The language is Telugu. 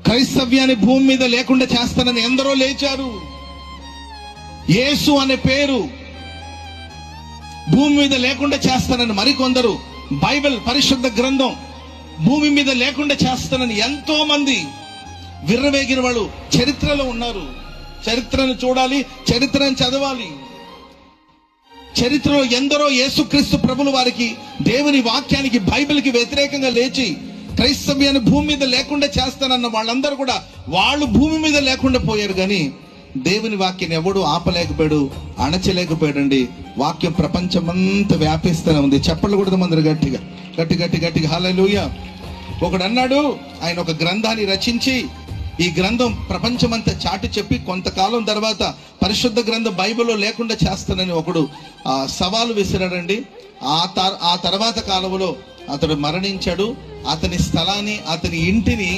క్రైస్తవ్యాన్ని భూమి మీద లేకుండా చేస్తానని ఎందరో లేచారు. యేసు అనే పేరు భూమి మీద లేకుండా చేస్తానని మరికొందరు, బైబిల్ పరిశుద్ధ గ్రంథం భూమి మీద లేకుండా చేస్తానని ఎంతో మంది విర్రవేగిన వాళ్ళు చరిత్రలో ఉన్నారు. చరిత్రను చూడాలి, చరిత్రను చదవాలి. చరిత్రలో ఎందరో యేసుక్రీస్తు ప్రభుల వారికి, దేవుని వాక్యానికి, బైబిల్కి వ్యతిరేకంగా లేచి క్రైస్తవ్యాన్ని భూమి మీద లేకుండా చేస్తానన్న వాళ్ళందరూ కూడా వాళ్ళు భూమి మీద లేకుండా పోయారు. కానీ దేవుని వాక్యాన్ని ఎవడు ఆపలేకపోయాడు, అణచలేకపోయాడండి. వాక్యం ప్రపంచమంతా వ్యాపిస్తూనే ఉంది. చెప్పలు కూడా మందరు గట్టిగా గట్టి గట్టి గట్టిగా హల్లెలూయా. ఒకడు అన్నాడు, ఆయన ఒక గ్రంథాన్ని రచించి ఈ గ్రంథం ప్రపంచమంతా చాటి చెప్పి కొంతకాలం తర్వాత పరిశుద్ధ గ్రంథం బైబిల్లో లేకుండా చేస్తానని ఒకడు సవాలు విసిరాడండి. ఆ తర్వాత కాలంలో అతడు మరణించాడు. అతని స్థలాన్ని, అతని ఇంటిని